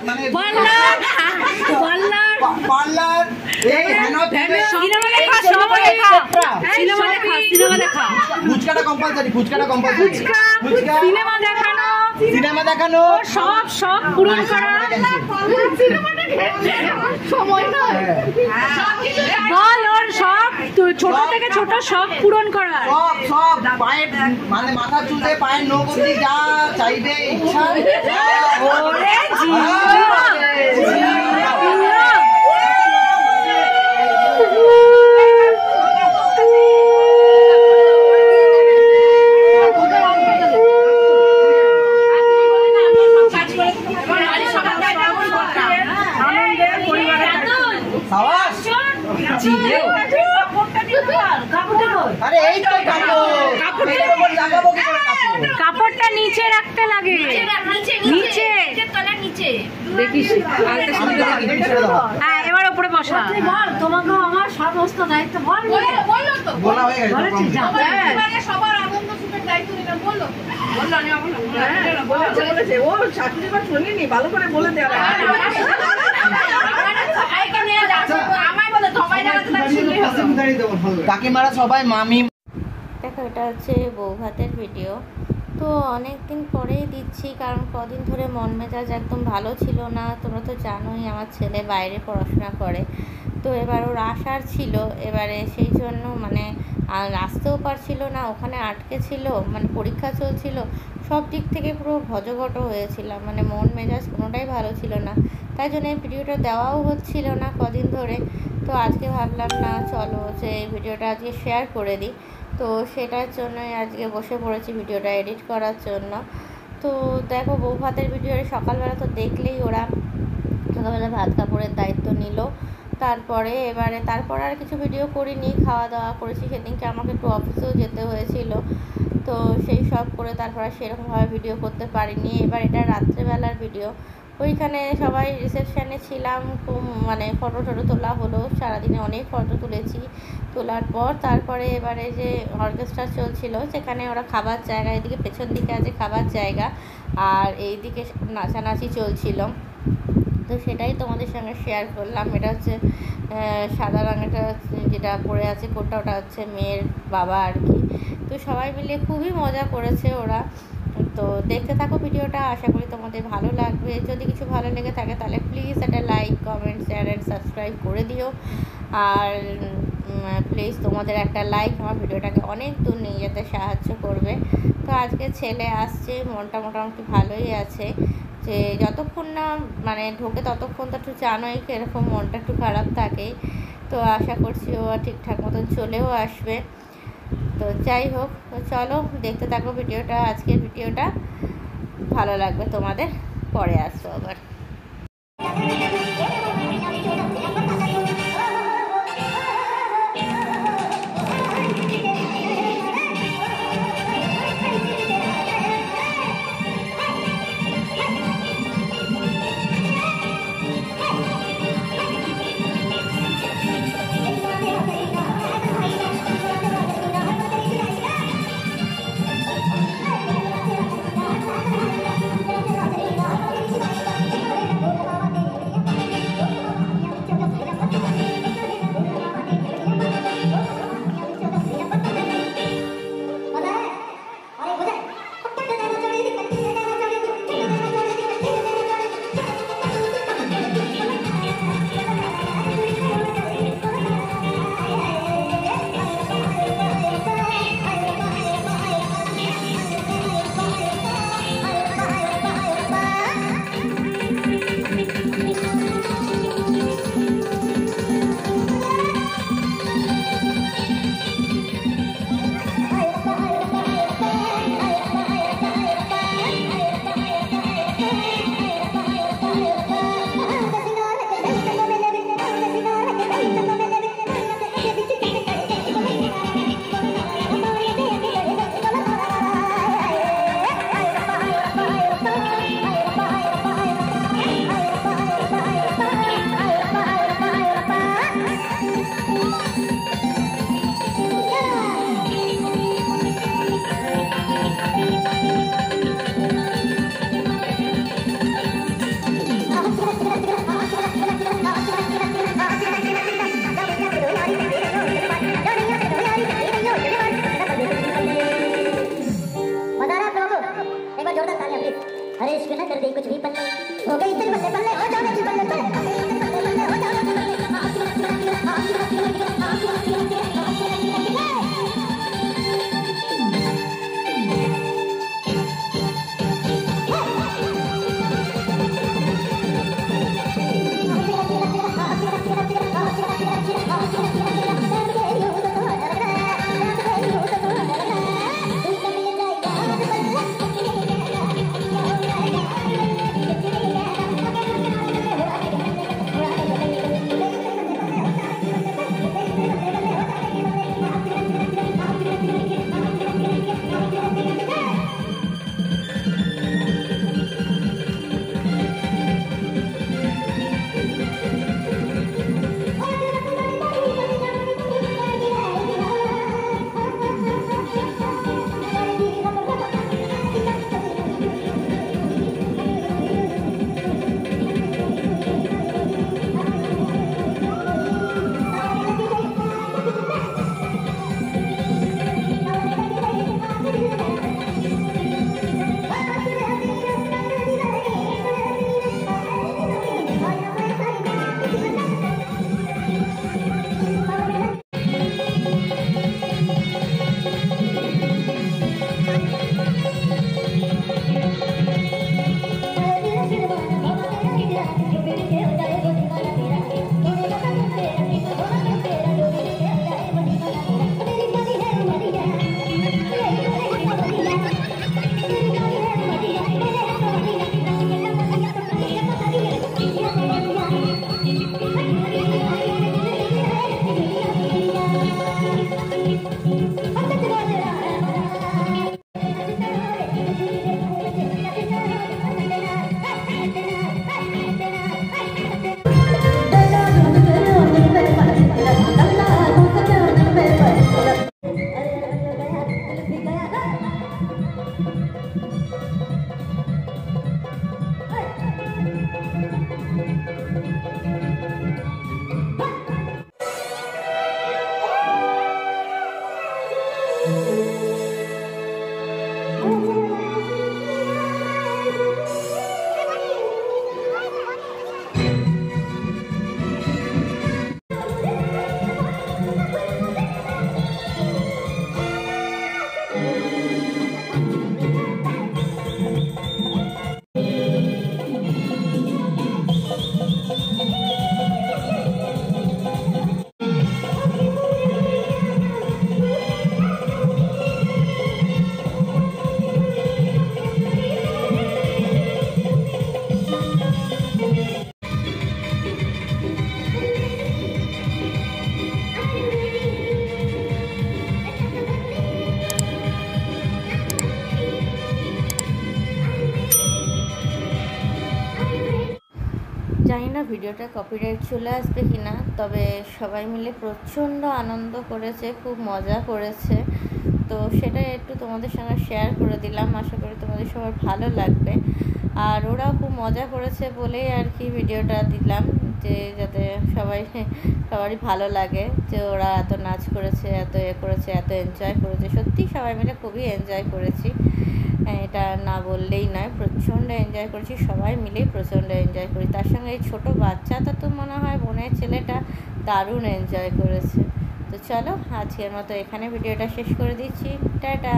মানে পার্লার এই সিনেমা দেখা ফুচকাটা কম্পালসারি সিনেমা দেখানো সব পূরণ করা সময় না বল ওর সব ছোট থেকে ছোট সব পূরণ করা সব পায়ের মানে মাথা চুলতে পায়ের নখ অবধি যা চাইবে ইচ্ছা ওরে কাপড়টা নিচে রাখতে লাগে নিচে দেখিস হ্যাঁ এবার উপরে বসা তোমাকে আমার সমস্ত দায়িত্ব সবার আনন্দ সুখের দায়িত্ব নিলাম বললো ও চাকরি বা শুনিনি ভালো করে বলে দেওয়া কাকিমারা সবাই মামি দেখো এটা হচ্ছে বউ ভাতের ভিডিও। তো অনেক দিন পরেই দিচ্ছি কারণ কদিন ধরে মন মেজাজ একদম ভালো ছিল না। তোমরা তো জানোই আমার ছেলে বাইরে পড়াশোনা করে, তো এবার ওর আসার ছিল, এবারে সেই জন্য মানে আসতেও পারছিল না, ওখানে আটকে ছিল, মানে পরীক্ষা চলছিল, সব দিক থেকে পুরো ভজঘট হয়েছিলাম, মানে মন মেজাজ কোনোটাই ভালো ছিল না। তাই জন্য এই ভিডিওটা দেওয়াও হচ্ছিল না কদিন ধরে। তো আজকে ভাবলাম না চলো যে এই ভিডিওটা আজকে শেয়ার করে দিই, তো সেটার জন্যই আজকে বসে পড়েছি ভিডিওটা এডিট করার জন্য। তো দেখো বউ ভাতের ভিডিও সকালবেলা তো দেখলেই ওরা সকালবেলা ভাত কাপড়ের দায়িত্ব নিল, তারপরে তারপর আর কিছু ভিডিও করিনি, খাওয়া দাওয়া করেছি। সেদিনকে আমাকে একটু অফিসেও যেতে হয়েছিল, তো সেই সব করে তারপর সেরকমভাবে ভিডিও করতে পারিনি। এবার এটা রাত্রেবেলার ভিডিও, ওইখানে সবাই রিসেপশানে ছিলাম, মানে ফটো তোলা হলো, সারাদিনে অনেক ফটো তুলেছি। তোলার পর তারপরে এবারে যে অর্কেস্ট্রা চলছিল সেখানে ওরা খাবার জায়গা, এদিকে পেছন দিকে আছে খাবার জায়গা আর এইদিকে নাচানাচি চলছিল, তো সেটাই তোমাদের সঙ্গে শেয়ার করলাম। এটা হচ্ছে সাদা রঙেরটা যেটা পরে আছে কোটটা, ওটা হচ্ছে মেয়ের বাবা আর কি। তো সবাই মিলে খুবই মজা করেছে ওরা। তো দেখতে থাকো ভিডিওটা, আশা করি তোমাদের ভালো লাগবে। যদি কিছু ভালো লেগে থাকে তাহলে প্লিজ একটা like, comment, share and subscribe করে দিও। আর প্লিজ তোমাদের একটা লাইক আমার ভিডিওটাকে অনেক দূর নিয়ে যেতে সাহায্য করবে। তো আজকে ছেলে আসছে, মনটা মোটামুটি ভালোই আছে, যে যতক্ষণ না মানে ঢোকে ততক্ষণ তো একটু জানোই এরকম মনটা একটু খারাপ থাকে। তো আশা করছি ও ঠিকঠাক মতন চলেও আসবে। তো যাই হোক, তো চলো দেখতে থাকো ভিডিওটা, আজকের ভিডিওটা ভালো লাগবে তোমাদের, পরে আসবো আবার। दे कुछ भी पल्ले हो गई तेरे बल्ले बल्ले हो जाने की बल्ले बल्ले बल्ले हो जाने की बल्ले জানি না ভিডিওটা কপিরাইট চলে আসবে কি না, তবে সবাই মিলে প্রচণ্ড আনন্দ করেছে, খুব মজা করেছে। তো সেটা একটু তোমাদের সঙ্গে শেয়ার করে দিলাম, আশা করি তোমাদের সবার ভালো লাগবে। আর ওরাও খুব মজা করেছে বলেই আর কি ভিডিওটা দিলাম, যে যাতে সবারই ভালো লাগে যে ওরা এত নাচ করেছে, এত করেছে, এত এনজয় করেছে। সত্যি সবাই মিলে খুবই এনজয় করেছি, এটা না বললেই নয়, প্রচণ্ড এনজয় করেছি, সবাই মিলেই প্রচণ্ড এনজয় করি। তার সঙ্গে এই ছোটো বাচ্চাটা তো মনে হয় বোনের ছেলেটা দারুণ এনজয় করেছে। তো চলো আজকের মতো এখানে ভিডিওটা শেষ করে দিচ্ছি, টাটা।